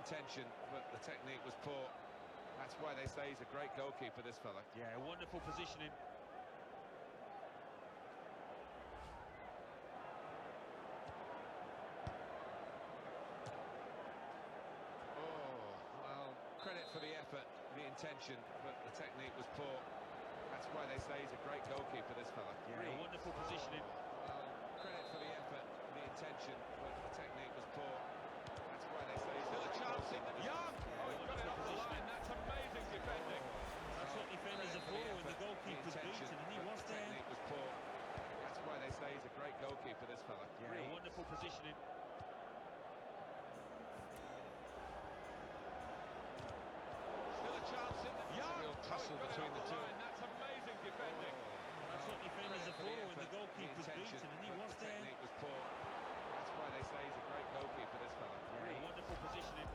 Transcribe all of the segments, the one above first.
intention, but the technique was poor. That's why they say he's a great goalkeeper, this fella. Yeah, wonderful positioning. Credit for the effort, the intention, but the technique was poor. That's why they say he's a great goalkeeper, this fella. Yeah, wonderful positioning. Credit for the effort, the intention, but the technique was poor. That's why they say he's still a chance in Young! Yeah, He's got it off the line. That's amazing defending. That's what defenders are for when the goalkeeper's beaten, and he was there. The technique was poor. That's why they say he's a great goalkeeper, this fella. Yeah, wonderful positioning. Real tussle between the two. That's amazing defending. That's what defenders are for when the goalkeeper's beaten, and he was there. The technique was poor. That's why they say he's a great goalkeeper, this fella. Yeah, wonderful positioning.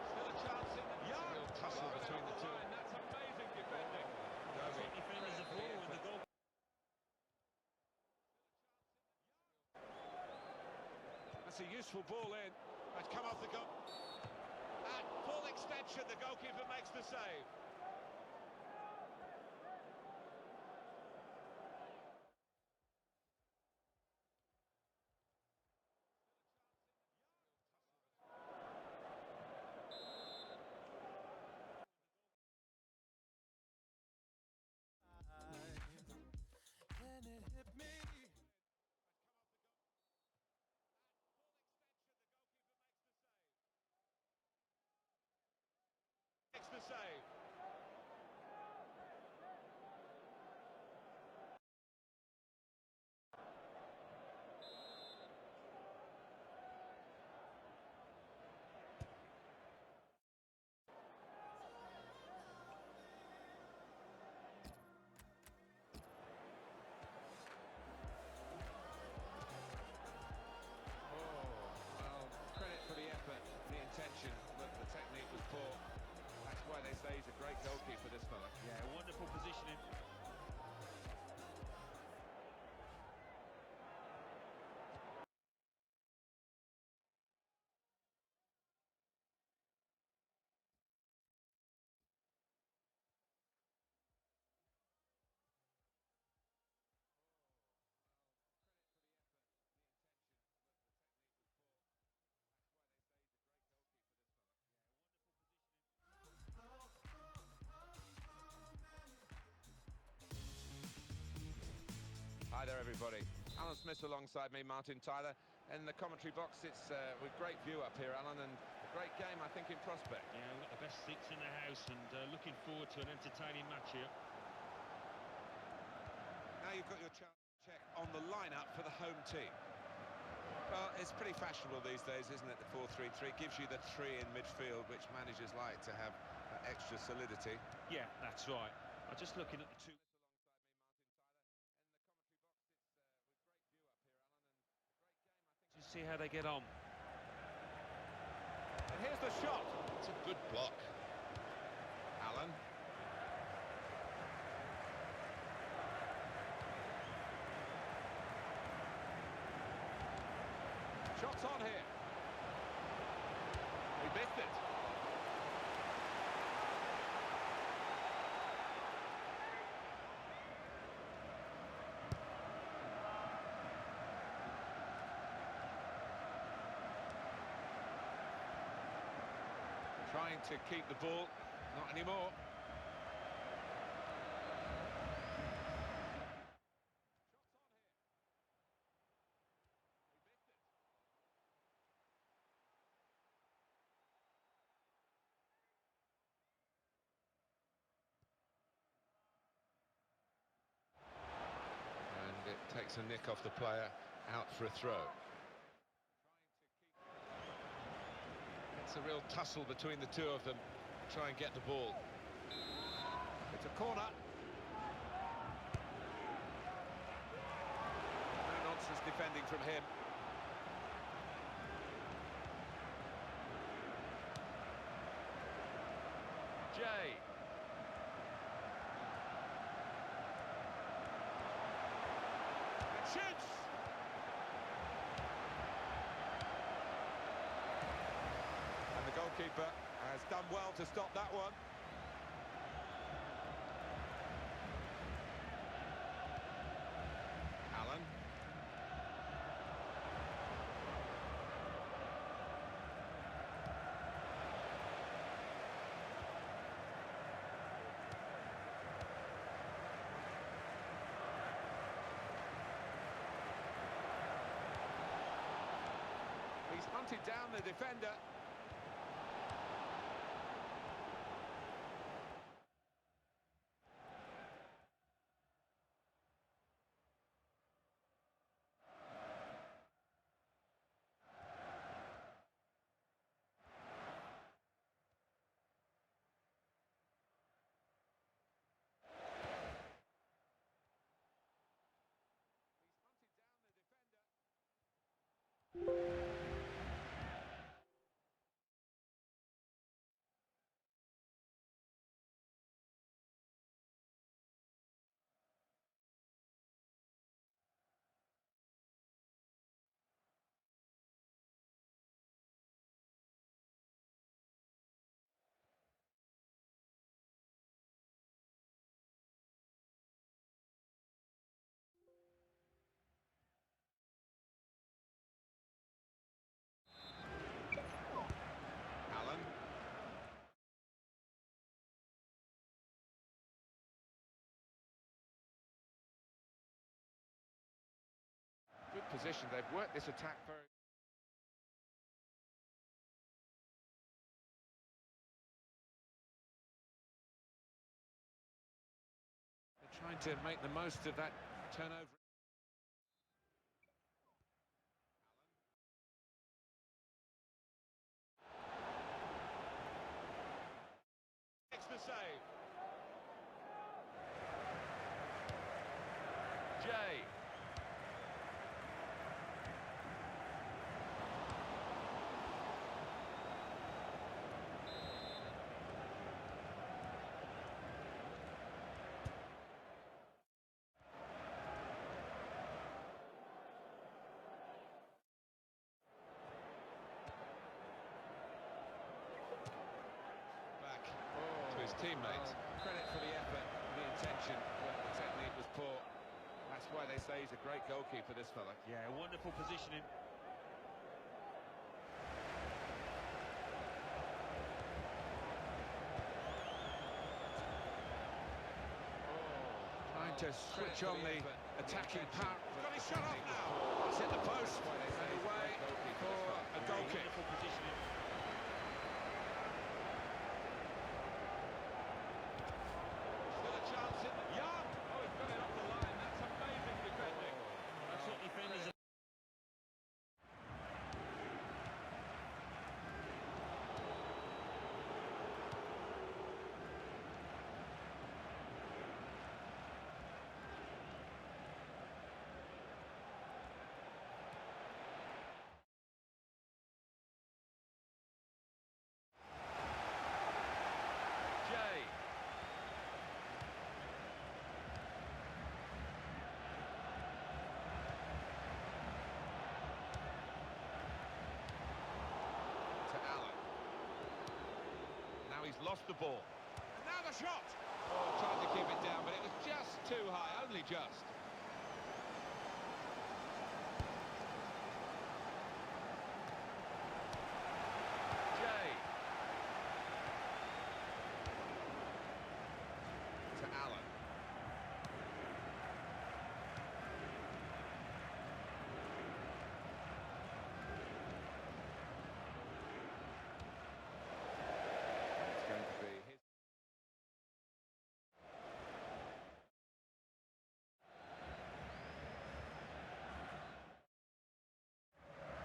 Still a chance in the real tussle between the two. That's amazing defending. That's what defenders are for when the goalkeeper. That's a useful ball in. It's come off the goal. At full extension, the goalkeeper makes the save. Can it hit me? Makes the save. Credit for the effort, the intention, but the technique was poor. That's why they say he's a great goalkeeper, this fella. Yeah, wonderful positioning. Hi there, everybody. Alan Smith alongside me, Martin Tyler. In the commentary box, it's with great view up here, Alan, and a great game, I think, in prospect. Yeah, we've got the best seats in the house, and looking forward to an entertaining match here. Now you've got your check on the lineup for the home team. Well, it's pretty fashionable these days, isn't it, the 4-3-3? It gives you the tree in midfield, which managers like to have extra solidity. Yeah, that's right. I'm just looking at the two. Alongside me, Martin Tyler. In the commentary box, it's with great view up here, Alan, and a great game, I think. Just see how they get on. And here's the shot. It's a good block. Alan. Shots on here. He missed it. Trying to keep the ball, not anymore. Shots on here. He missed it. And it takes a nick off the player, out for a throw. It's a real tussle between the two of them to try and get the ball. It's a corner. No nonsense defending from him. Jay. And shoots! goalkeeper has done well to stop that one. Allen. He's hunted down the defender. Allen. Good position. They've worked this attack very... They're trying to make the most of that turnover. Makes the save. Jay. Back to his teammates. Credit for the effort, the intention, but the technique was poor. That's why they say he's a great goalkeeper, this fella. Yeah, wonderful positioning. Trying to switch on the attacking power. Got his shot off now. It's hit the post and away for a goal kick. Wonderful positioning. Still a chance in the Young. Oh, he's got it off the line. That's amazing defending. That's what defenders are. Jay. To Allen. Now he's lost the ball. And now the shot. Oh, tried to keep it down, but it was just too high, only just. Jay. To Allen. It's going to be his.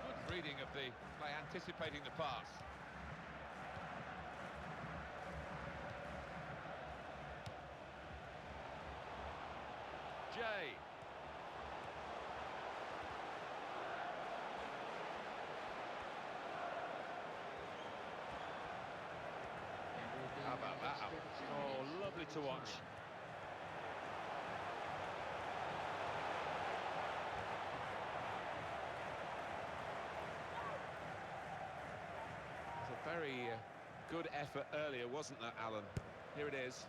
Good reading of the play, anticipating the pass. Jay. How about that? Oh, lovely to watch. It's a very Good effort earlier, wasn't there, Alan? Here it is.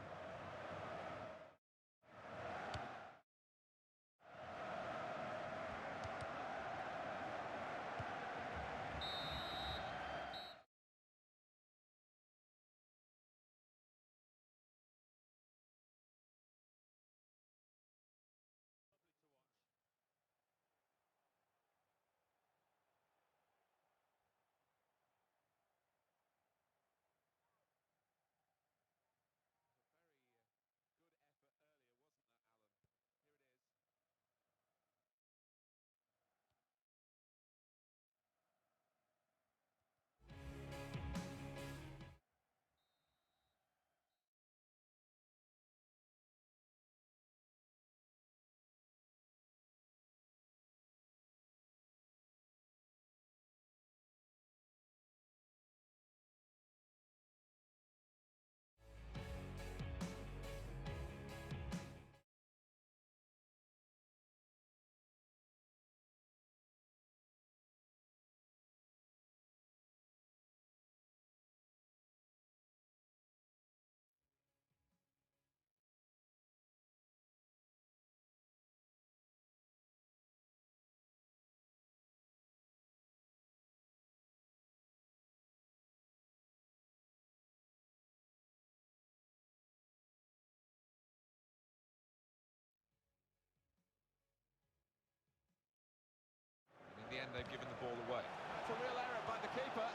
In the end, they've given the ball away. That's a real error by the keeper.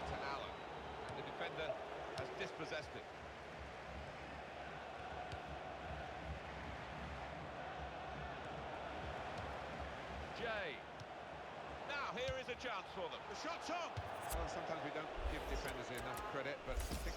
To Allen, and the defender has dispossessed it. Jay. Now here is a chance for them. The shot's on. Well, sometimes we don't give defenders enough credit, but I think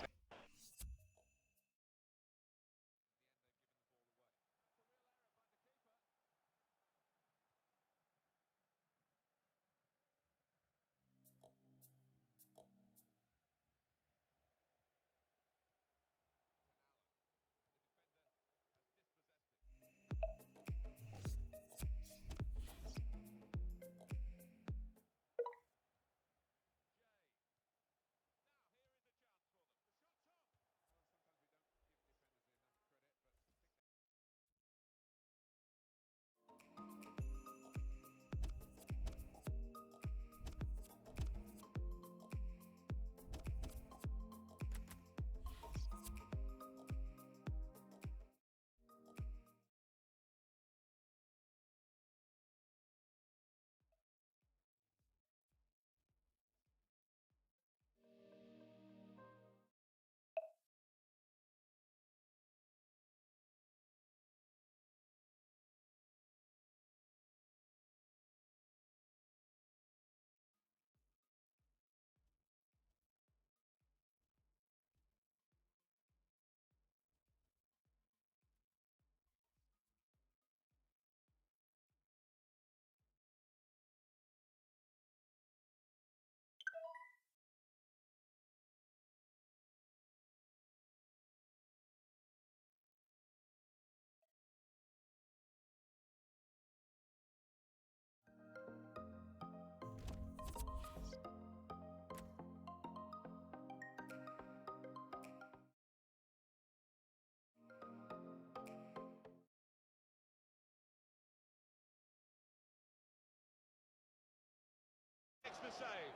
Makes the save.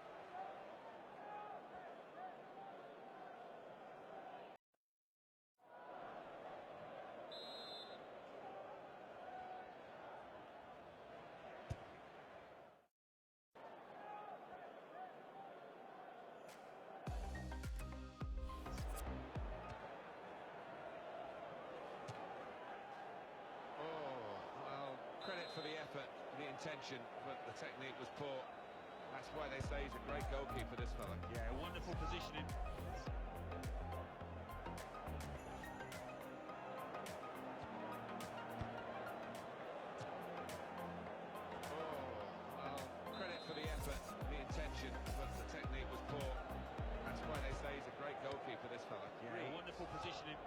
credit for the effort, the intention, but the technique was poor. That's why they say he's a great goalkeeper, this fella. Yeah, wonderful positioning. Credit for the effort, the intention, but the technique was poor. That's why they say he's a great goalkeeper, this fella. Yeah, wonderful positioning.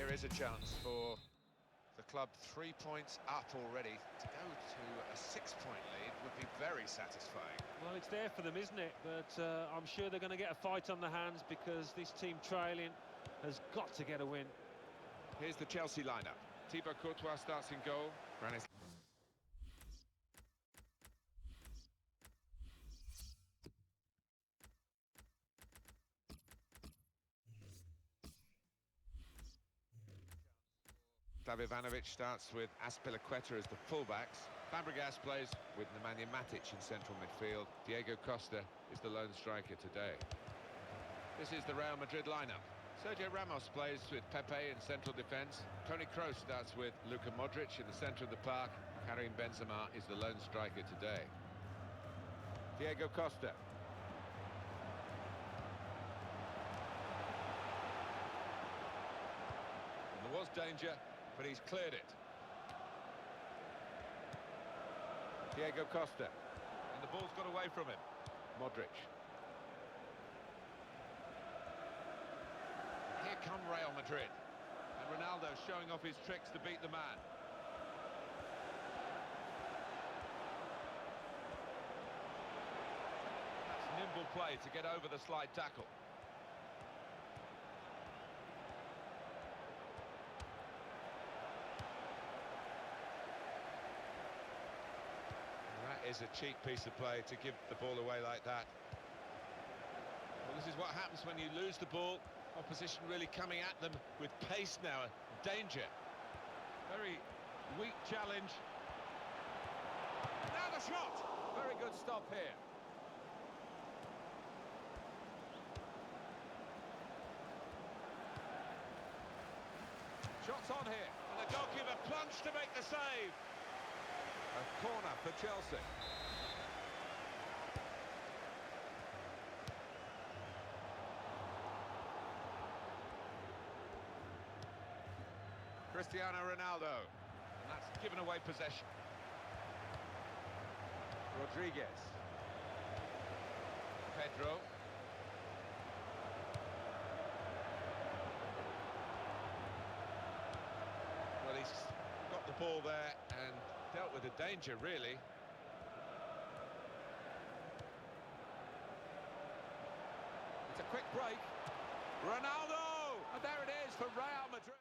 there is a chance for the club 3 points up already. To go to a 6-point lead would be very satisfying. Well, it's there for them, isn't it? But I'm sure they're going to get a fight on the hands, because this team trailing has got to get a win. Here's the Chelsea lineup. Thibaut Courtois starts in goal. Ivanovic starts with Azpilicueta as the fullbacks. Fabregas plays with Nemanja Matic in central midfield. Diego Costa is the lone striker today. This is the Real Madrid lineup. Sergio Ramos plays with Pepe in central defence. Toni Kroos starts with Luka Modric in the centre of the park. Karim Benzema is the lone striker today. Diego Costa. And there was danger, but he's cleared it. Diego Costa. And the ball's got away from him. Modric. Here come Real Madrid. And Ronaldo showing off his tricks to beat the man. That's nimble play to get over the slide tackle. Is a cheap piece of play to give the ball away like that. Well, this is what happens when you lose the ball. Opposition really coming at them with pace now. Danger. Very weak challenge. Now the shot! Very good stop here. Shots on here. And the goalkeeper plunged to make the save. A corner for Chelsea. Cristiano Ronaldo. And that's given away possession. Rodriguez. Pedro. Well, he's got the ball there and dealt with the danger, really. It's a quick break. Ronaldo! And there it is for Real Madrid.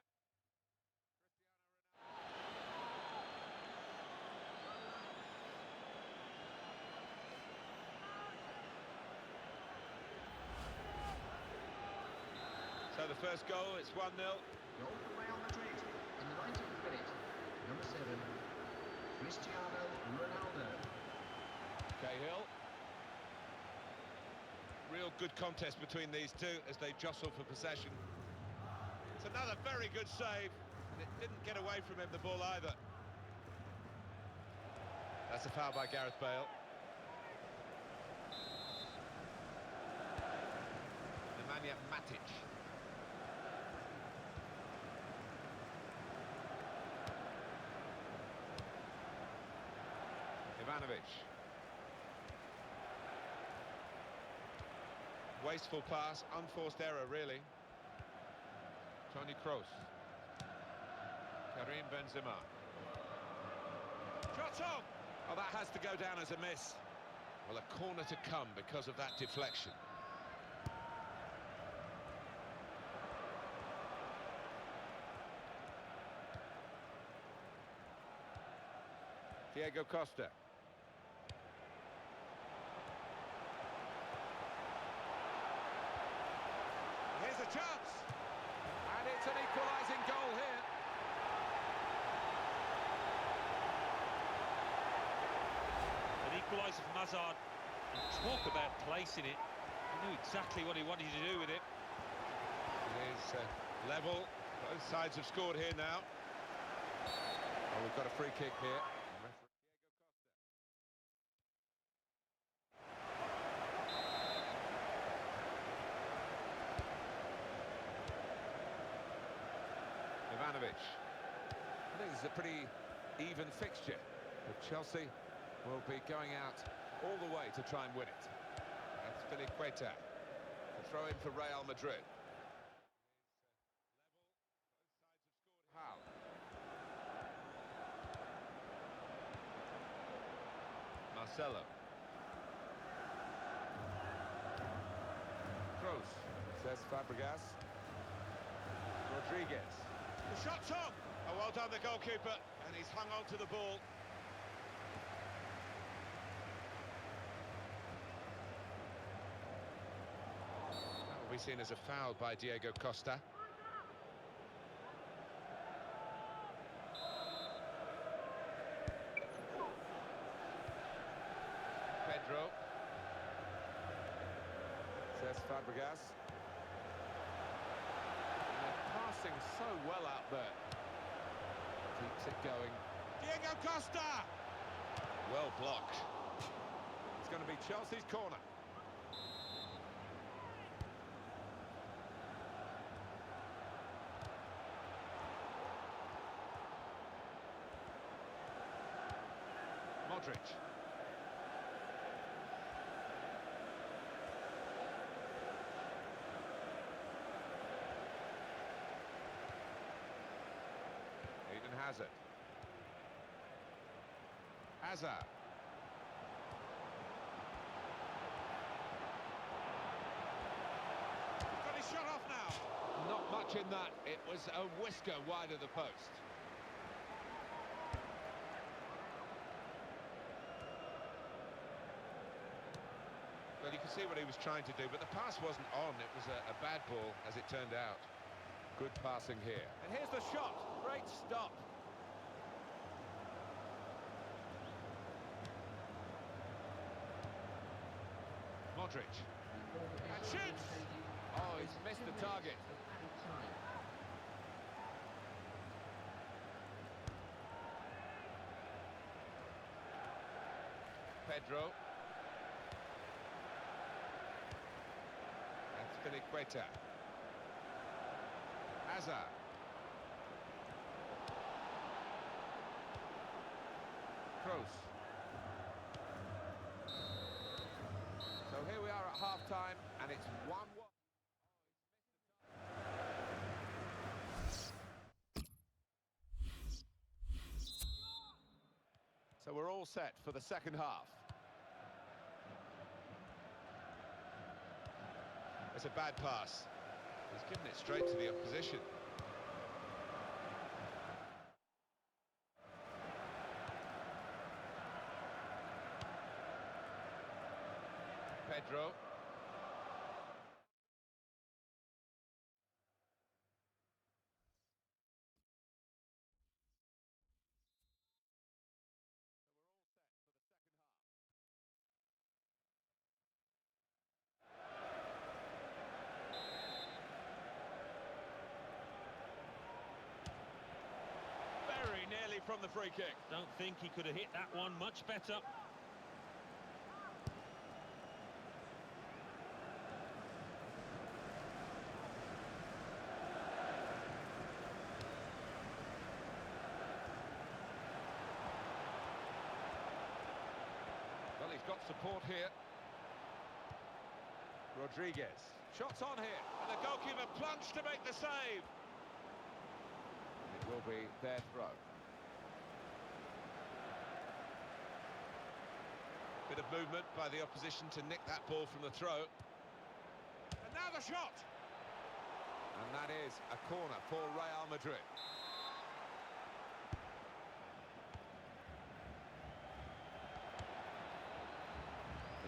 So the first goal, it's 1-0. Goal for Real Madrid in the 19th minute. Number 7, Cristiano Ronaldo. Cahill. Real good contest between these two as they jostle for possession. It's another very good save, and it didn't get away from him, the ball, either. That's a foul by Gareth Bale. Nemanja Matic. Ivanovic. Wasteful pass, unforced error, really. Toni Kroos. Karim Benzema. Shot on! Oh, that has to go down as a miss. Well, a corner to come because of that deflection. Diego Costa. Here's a chance! And it's an equalising goal here. An equaliser from Hazard. And talk about placing it. He knew exactly what he wanted to do with it. It is level. Both sides have scored here now. Oh, we've got a free kick here. Ivanovic. I think this is a pretty even fixture, but Chelsea will be going out all the way to try and win it. That's Azpilicueta to throw in for Real Madrid. Marcelo. Kroos, says Fabregas. Rodriguez. The shot's on! Oh, well done, the goalkeeper, and he's hung on to the ball. That will be seen as a foul by Diego Costa. Pedro. Says Fabregas. And they're passing so well out there. Keeps it going. Diego Costa! Well blocked. It's going to be Chelsea's corner. Modric. Eden Hazard. Hazard. Got his shot off now. Not much in that. It was a whisker wide of the post. Well, you can see what he was trying to do, but the pass wasn't on. It was a bad ball, as it turned out. Good passing here. And here's the shot. Great stop. Modric. And shoots! Oh, he's missed the target. Pedro. And Filiqueta. Hazard. Kroos. So here we are at half-time, and it's 1-1. So we're all set for the second half. It's a bad pass. He's given it straight to the opposition. Pedro. Very nearly from the free kick. Don't think he could have hit that one much better. Well, he's got support here. Rodriguez. Shots on here. And the goalkeeper plunged to make the save. It will be their throw. Bit of movement by the opposition to nick that ball from the throw. And now the shot. And that is a corner for Real Madrid.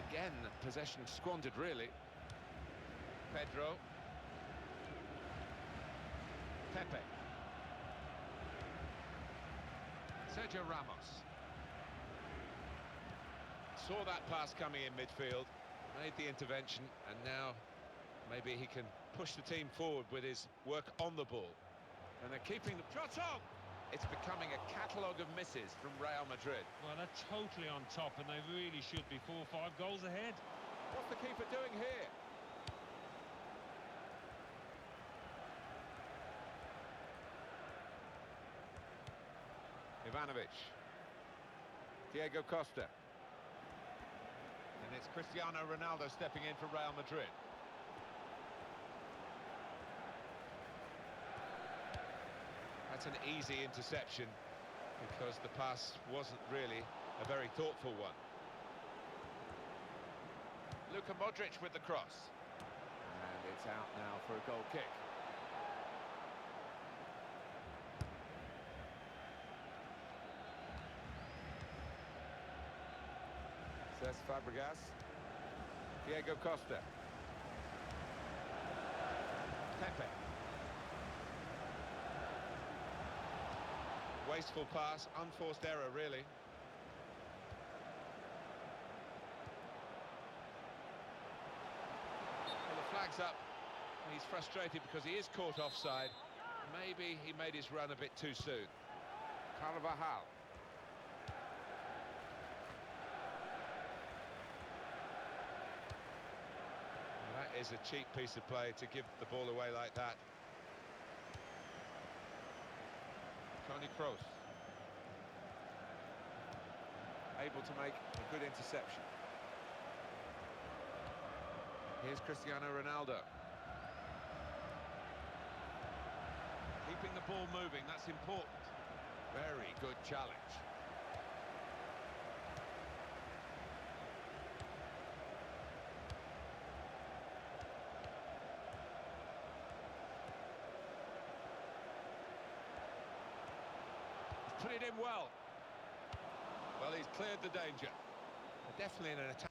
Again, possession squandered, really. Pedro. Pepe. Sergio Ramos. Saw that pass coming in midfield, made the intervention, and now maybe he can push the team forward with his work on the ball. And they're keeping the shots on. It's becoming a catalogue of misses from Real Madrid. Well, they're totally on top, and they really should be 4 or 5 goals ahead. What's the keeper doing here? Ivanovic. Diego Costa. And it's Cristiano Ronaldo stepping in for Real Madrid. That's an easy interception because the pass wasn't really a very thoughtful one. Luka Modric with the cross. And it's out now for a goal kick. Cesc Fabregas. Diego Costa. Pepe. Wasteful pass, unforced error, really. Well, the flag's up. He's frustrated because he is caught offside. Maybe he made his run a bit too soon. Carvajal. That is a cheap piece of play to give the ball away like that. Toni Kroos. Able to make a good interception. Here's Cristiano Ronaldo. Keeping the ball moving, that's important. Very good challenge. Put it in well. Well, he's cleared the danger. Definitely in an attack.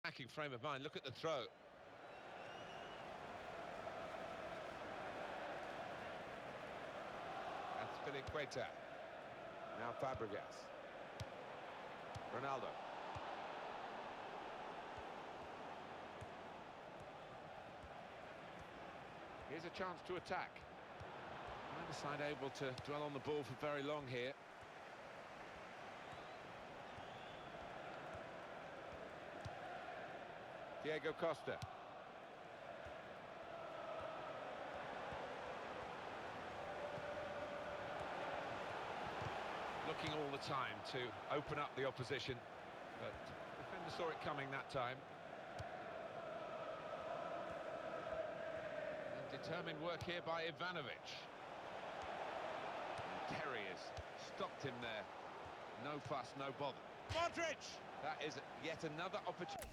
Attacking frame of mind. Look at the throw. Azpilicueta. Now Fabregas. Ronaldo. Here's a chance to attack. Neither side able to dwell on the ball for very long here. Diego Costa. Looking all the time to open up the opposition, but the defender saw it coming that time. And determined work here by Ivanovic. And Terry has stopped him there. No fuss, no bother. Modric! That is yet another opportunity.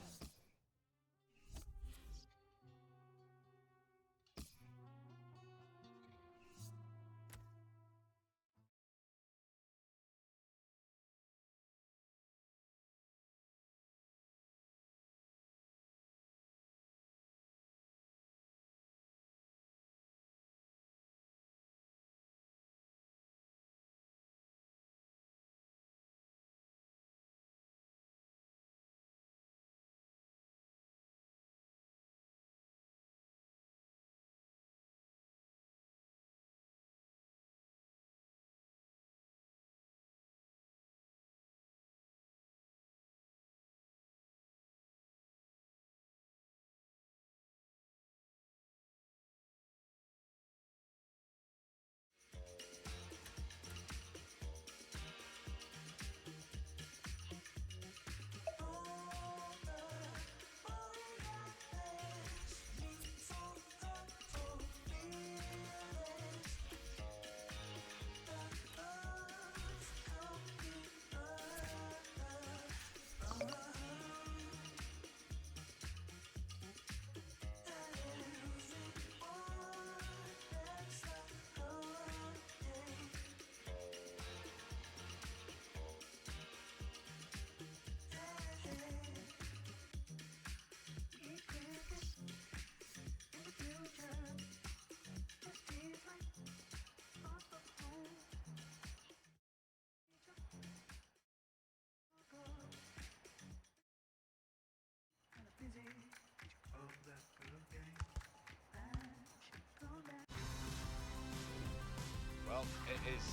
Well, it is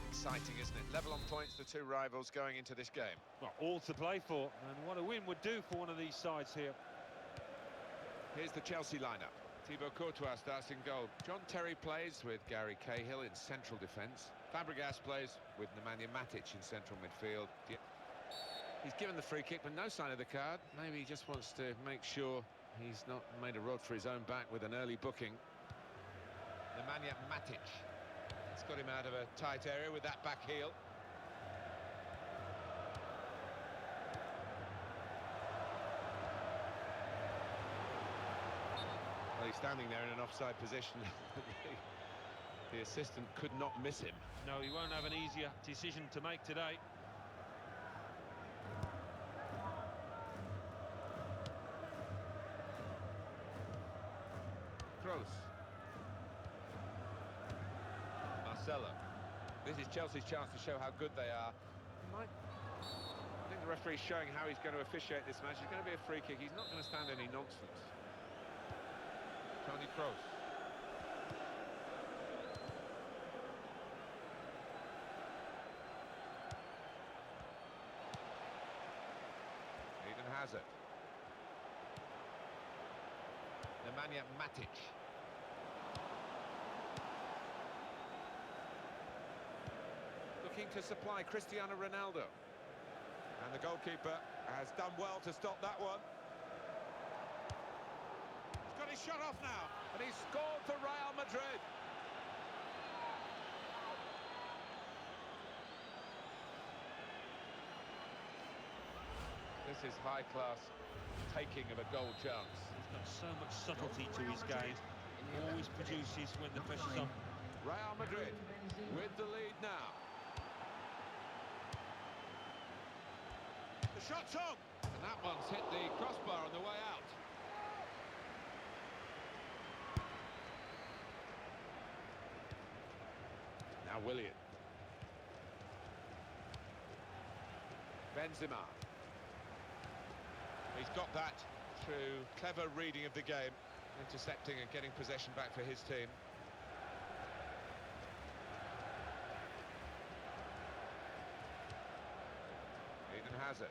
exciting, isn't it? Level on points, the two rivals going into this game. Well, all to play for, and what a win would do for one of these sides here. Here's the Chelsea lineup. Thibaut Courtois starts in goal. John Terry plays with Gary Cahill in central defence. Fabregas plays with Nemanja Matic in central midfield. He's given the free kick, but no sign of the card. Maybe he just wants to make sure he's not made a rod for his own back with an early booking. Nemanja Matic. It's got him out of a tight area with that back heel. Well, he's standing there in an offside position. The assistant could not miss him. No, he won't have an easier decision to make today. Kroos. Marcelo. This is Chelsea's chance to show how good they are. I think the referee's showing how he's going to officiate this match. It's going to be a free kick. He's not going to stand any nonsense. Toni Kroos. Eden Hazard. Nemanja Matic. Looking to supply Cristiano Ronaldo. And the goalkeeper has done well to stop that one. He's got his shot off now, and he's scored for Real Madrid. This is high-class taking of a goal chance. He's got so much subtlety to his game. Always produces when the pressure's on. Real Madrid with the lead now. The shot's on, and that one's hit the crossbar on the way out. Now Willian. Benzema. He's got that through clever reading of the game, intercepting and getting possession back for his team. Eden Hazard.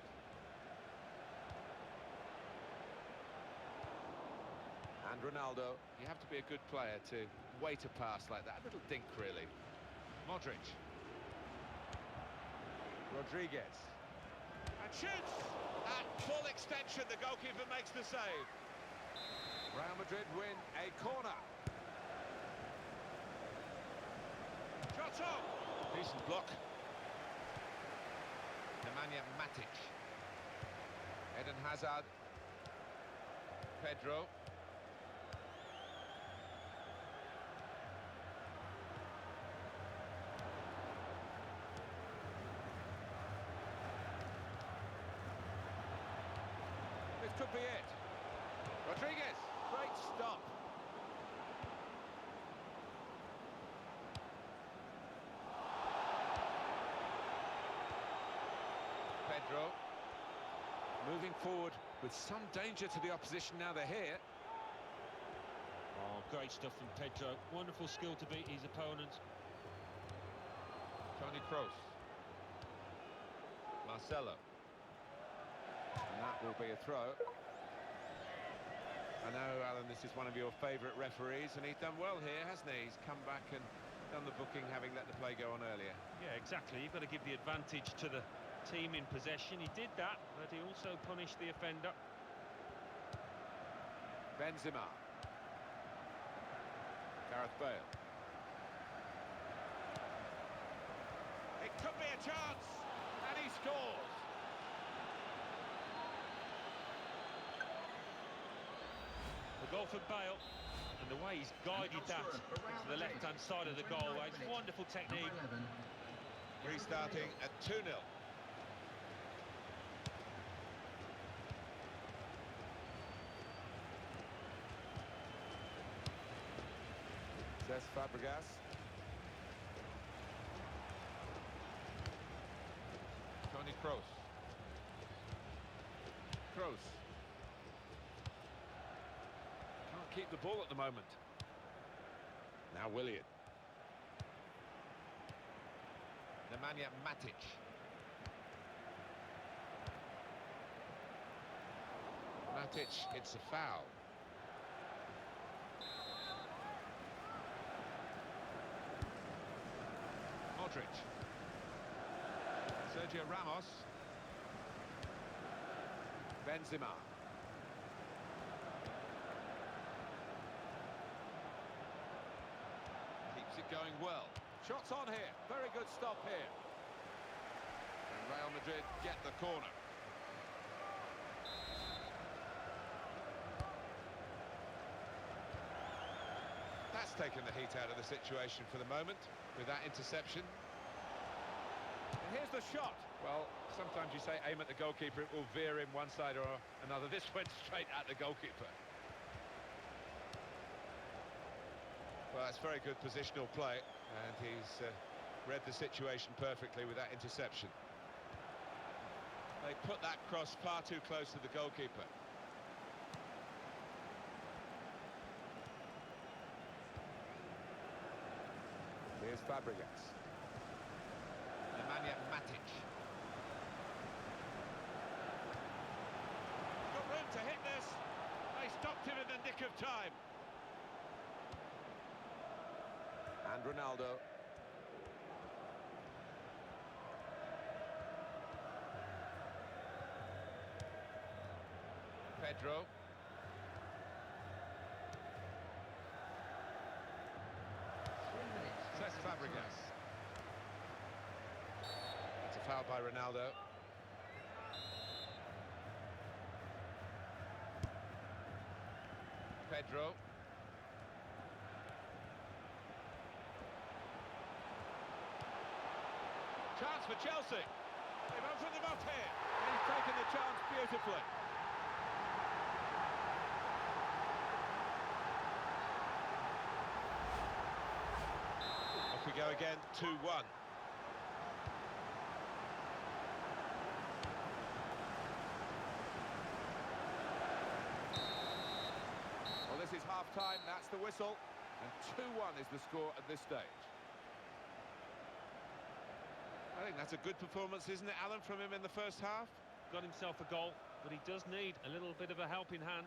And Ronaldo. You have to be a good player to wait a pass like that. A little dink, really. Modric. Rodriguez. And shoots! At full extension, the goalkeeper makes the save. Real Madrid win a corner. Shot on! Decent block. Nemanja Matic. Eden Hazard. Pedro. This could be it. Rodriguez, great stop. Pedro. Moving forward with some danger to the opposition now they're here. Oh, great stuff from Pedro. Wonderful skill to beat his opponent. Toni Kroos. Marcelo. And that will be a throw. I know, Alan, this is one of your favourite referees, and he's done well here, hasn't he? He's come back and done the booking, having let the play go on earlier. Yeah, exactly. You've got to give the advantage to the team in possession. He did that, but he also punished the offender. Benzema. Gareth Bale. It could be a chance, and he scores. The goal for Bale, and the way he's guided that to the left-hand side of the goalway. It's wonderful technique. Restarting at 2-0. Says Fabregas. Toni Kroos. Kroos. Can't keep the ball at the moment. Now Willian. Nemanja Matic. Matic, it's a foul. Modric. Sergio Ramos. Benzema. Keeps it going well. Shots on here. Very good stop here. And Real Madrid get the corner. That's taken the heat out of the situation for the moment with that interception. And here's the shot. Well, sometimes you say aim at the goalkeeper, it will veer him one side or another. This went straight at the goalkeeper. Well, that's very good positional play, and he's read the situation perfectly with that interception. They put that cross far too close to the goalkeeper. Here's Fabregas. Nemanja Matic. Got room to hit this. They stopped him in the nick of time. And Ronaldo. Pedro. Cesc Fabregas. It's a foul by Ronaldo. Pedro. Chance for Chelsea. They've opened them up here. He's taken the chance beautifully. Off we go again, 2-1. Well, this is half-time, that's the whistle. And 2-1 is the score at this stage. I think that's a good performance, isn't it, Alan, from him in the first half? Got himself a goal, but he does need a little bit of a helping hand.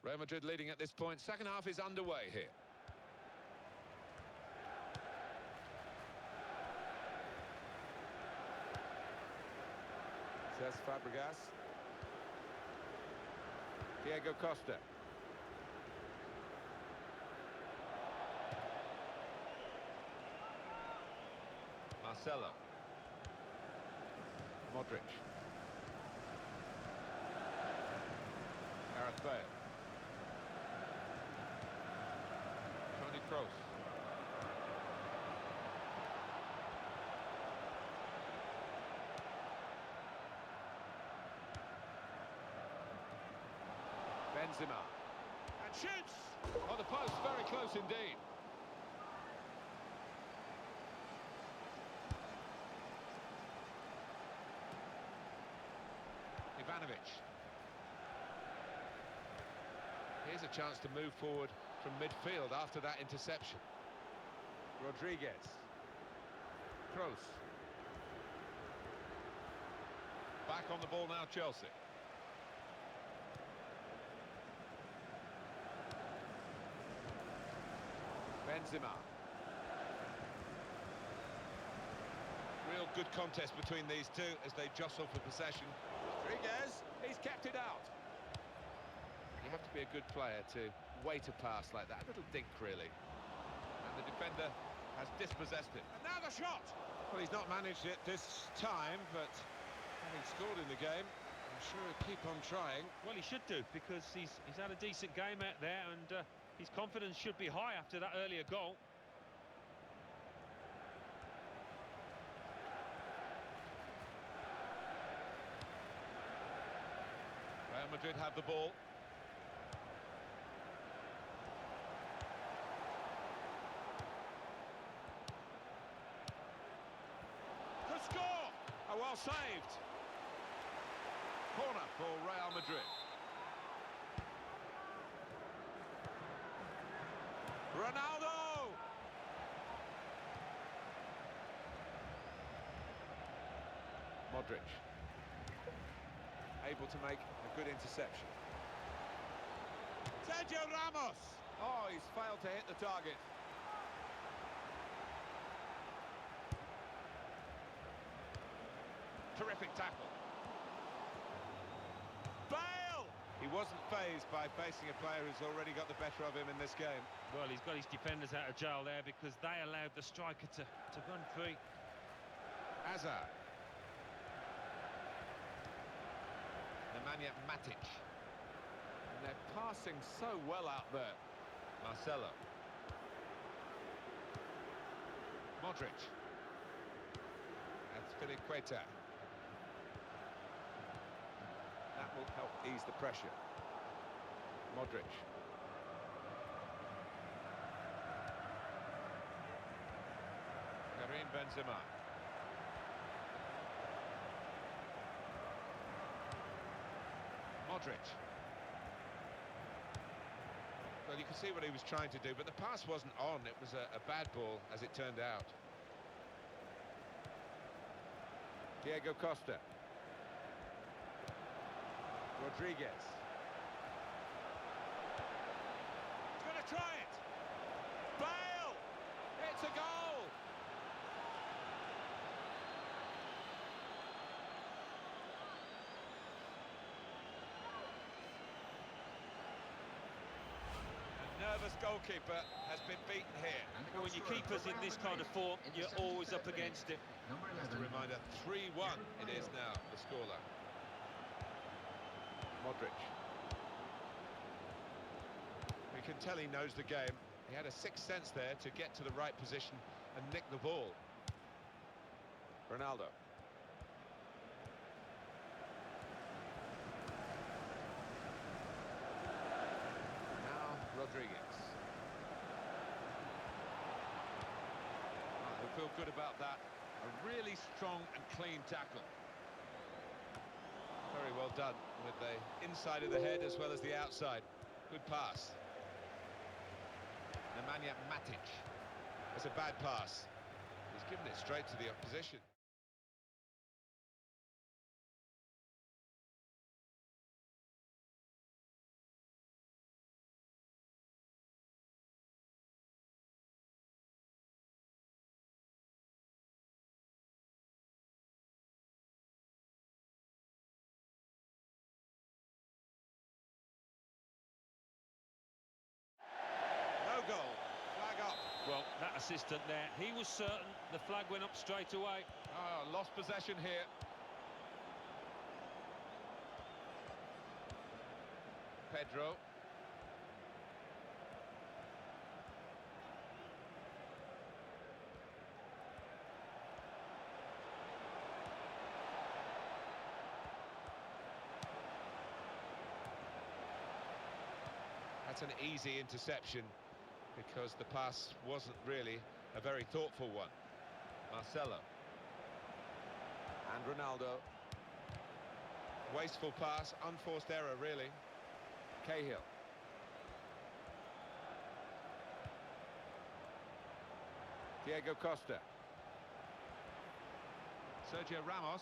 Real Madrid leading at this point. Second half is underway here. Cesc Fabregas. Diego Costa. Marcelo. Modric. Gareth Bale. Toni Kroos. Benzema. And shoots! On the post, very close indeed. Ivanovic. Here's a chance to move forward from midfield after that interception. Rodriguez. Kroos. Back on the ball now, Chelsea. Benzema. Real good contest between these two as they jostle for possession. Rodriguez, he's kept it out. You have to be a good player to wait a pass like that. A little dink, really. And the defender has dispossessed it. And now the shot. Well, he's not managed it this time, but having scored in the game, I'm sure he'll keep on trying. Well, he should do, because he's had a decent game out there, and his confidence should be high after that earlier goal. Real Madrid have the ball. Well saved. Corner for Real Madrid. Ronaldo! Modric. Able to make a good interception. Sergio Ramos! Oh, he's failed to hit the target. Terrific tackle. Bale! He wasn't fazed by facing a player who's already got the better of him in this game. Well, he's got his defenders out of jail there because they allowed the striker to run free. Hazard. Nemanja Matic. And they're passing so well out there. Marcelo. Modric. And Spilicueta. That will help ease the pressure. Modric. Karim Benzema. Modric. Well, you can see what he was trying to do, but the pass wasn't on. It was a bad ball, as it turned out. Diego Costa. Rodriguez. He's going to try it. Bale! It's a goal! A nervous goalkeeper has been beaten here. Well, when your keeper's in this kind of form, you're always up against it. Just a reminder, 3-1 it is now, the scoreline. Modric. We can tell he knows the game. He had a sixth sense there to get to the right position and nick the ball. Ronaldo. Now Rodriguez. Oh, he'll feel good about that. A really strong and clean tackle. Very well done with the inside of the head as well as the outside. Good pass. Nemanja Matic. That's a bad pass. He's given it straight to the opposition. No goal. Flag up. Well, that assistant there, he was certain the flag went up straight away. Oh, lost possession here. Pedro. That's an easy interception because the pass wasn't really a very thoughtful one. Marcelo. And Ronaldo. Wasteful pass, unforced error really. Cahill. Diego Costa. Sergio Ramos.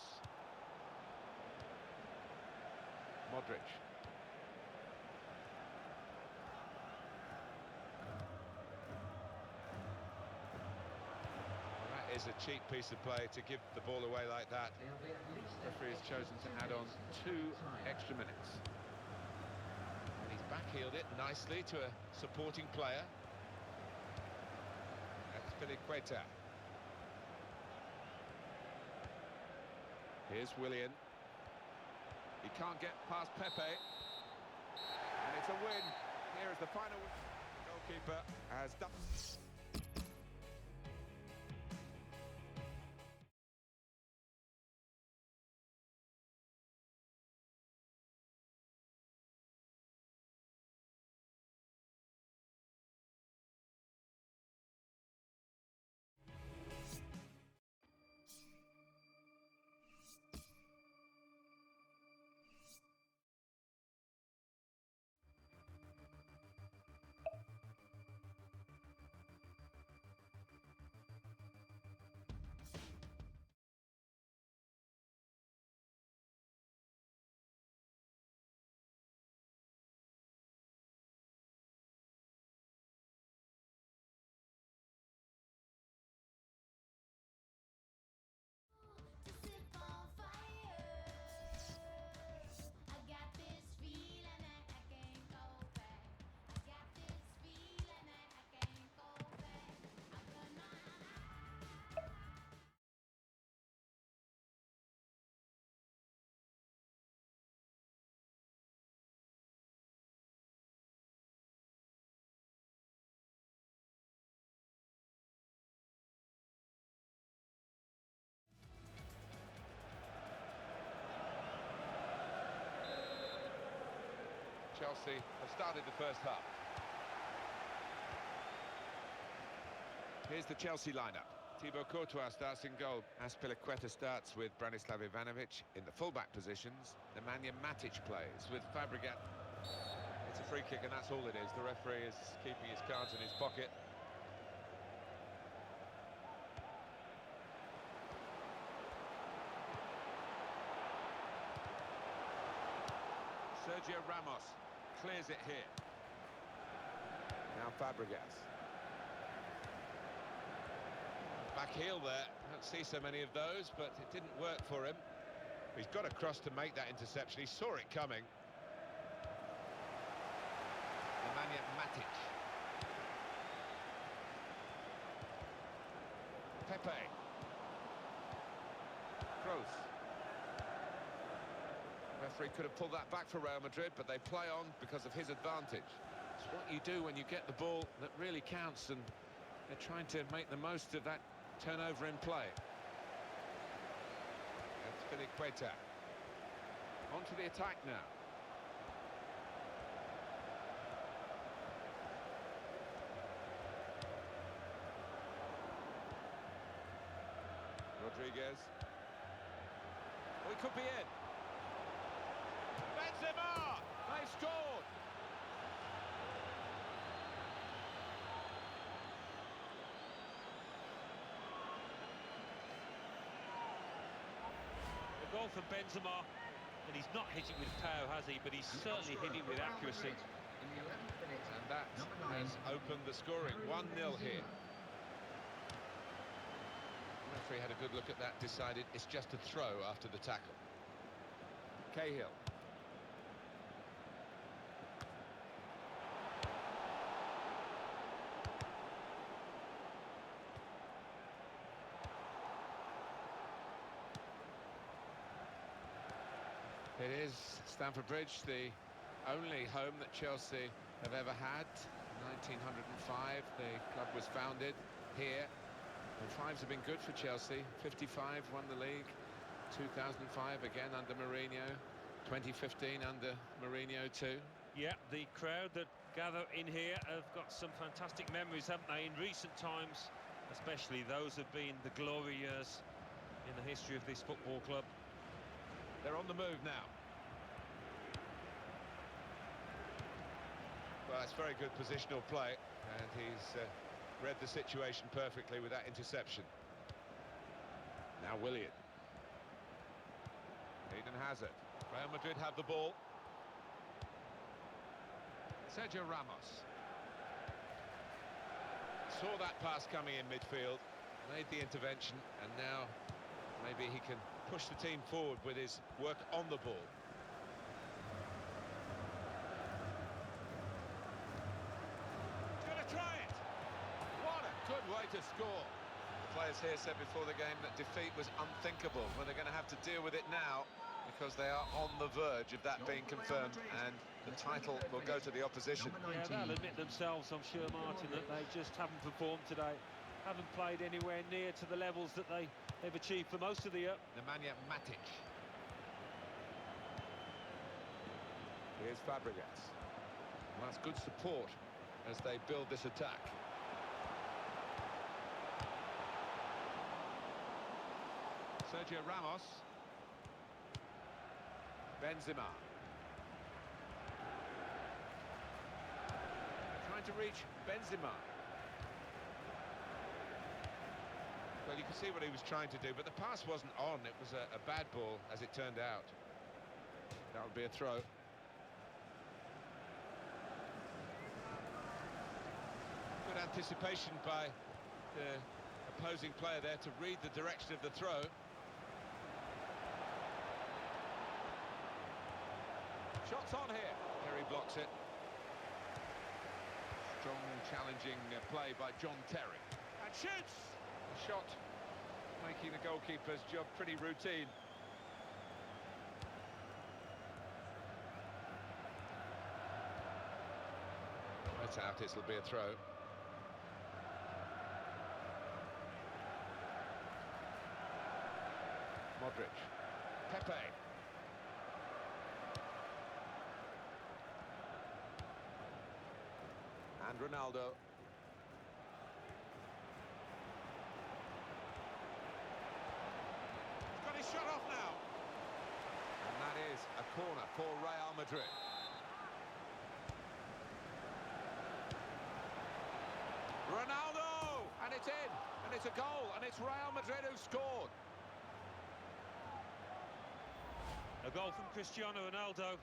Modric. That is a cheap piece of play to give the ball away like that. The referee has chosen to add on 2 extra minutes. And he's backheeled it nicely to a supporting player. That's Spilicueta. Here's Willian. He can't get past Pepe. And it's a win. Here is the final win. The goalkeeper has done. Chelsea have started the first half. Here's the Chelsea lineup. Thibaut Courtois starts in goal. Azpilicueta starts with Branislav Ivanovic in the fullback positions. Nemanja Matic plays with Fabregas. It's a free kick and that's all it is. The referee is keeping his cards in his pocket. Sergio Ramos clears it here. Now Fabregas. Back heel there. Don't see so many of those, but it didn't work for him. He's got across to make that interception. He saw it coming. Nemanja Matic. Pepe. Kroos. Referee could have pulled that back for Real Madrid, but they play on because of his advantage. It's what you do when you get the ball that really counts, and they're trying to make the most of that turnover in play. Azpilicueta. On to the attack now. Rodriguez. Oh, he could be in. Benzema! They scored! The goal from Benzema, and he's not hit it with power, has he? But he's certainly hit it with accuracy. In the 11th minute, And that number 9 has opened the scoring. 1-0 here. The referee had a good look at that, decided it's just a throw after the tackle. Cahill. It is Stamford Bridge, the only home that Chelsea have ever had. 1905, the club was founded here. And fives have been good for Chelsea. 55 won the league. 2005 again under Mourinho. 2015 under Mourinho too. Yeah, the crowd that gather in here have got some fantastic memories, haven't they, in recent times, especially those have been the glory years in the history of this football club. They're on the move now. Well, it's very good positional play, and he's read the situation perfectly with that interception. Now Willian. Eden Hazard. Real Madrid have the ball. Sergio Ramos. Saw that pass coming in midfield, made the intervention, and now maybe he can push the team forward with his work on the ball. He's going to try it. What a good way to score. The players here said before the game that defeat was unthinkable. Well, they're going to have to deal with it now because they are on the verge of that being confirmed, and the title will go to the opposition. Yeah, they'll admit themselves, I'm sure, Martin, that they just haven't performed today. Haven't played anywhere near to the levels that they've achieved for most of the year. Nemanja Matic. Here's Fabregas. Well, that's good support as they build this attack. Sergio Ramos. Benzema. Trying to reach Benzema. Well, you can see what he was trying to do, but the pass wasn't on. It was a bad ball, as it turned out. That would be a throw. Good anticipation by the opposing player there to read the direction of the throw. Shots on here. Terry blocks it. Strong, challenging play by John Terry. And shoots! A shot making the goalkeeper's job pretty routine. That's out, it'll be a throw. Modric. Pepe. And Ronaldo. He's got his shot off now. And that is a corner for Real Madrid. Ronaldo! And it's in. And it's a goal. And it's Real Madrid who've scored. A goal from Cristiano Ronaldo.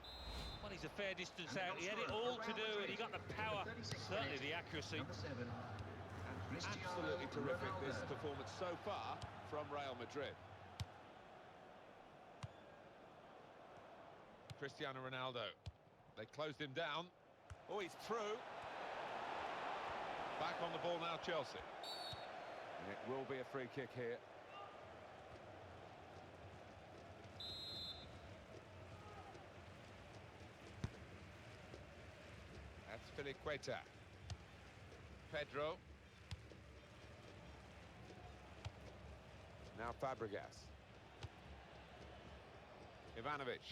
Well, he's a fair distance out. He had it all to do, and he got the power, certainly the accuracy. Number 7. Absolutely terrific, this performance so far from Real Madrid. Cristiano Ronaldo. They closed him down. Oh, he's through. Back on the ball now, Chelsea. And it will be a free kick here. That's Filiqueta. Pedro. Now Fabregas. Ivanovic.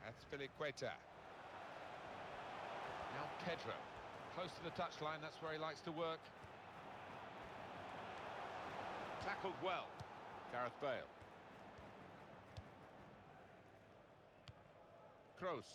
That's Filiqueta. Now Pedro. Close to the touchline, that's where he likes to work. Tackled well. Gareth Bale. Kroos.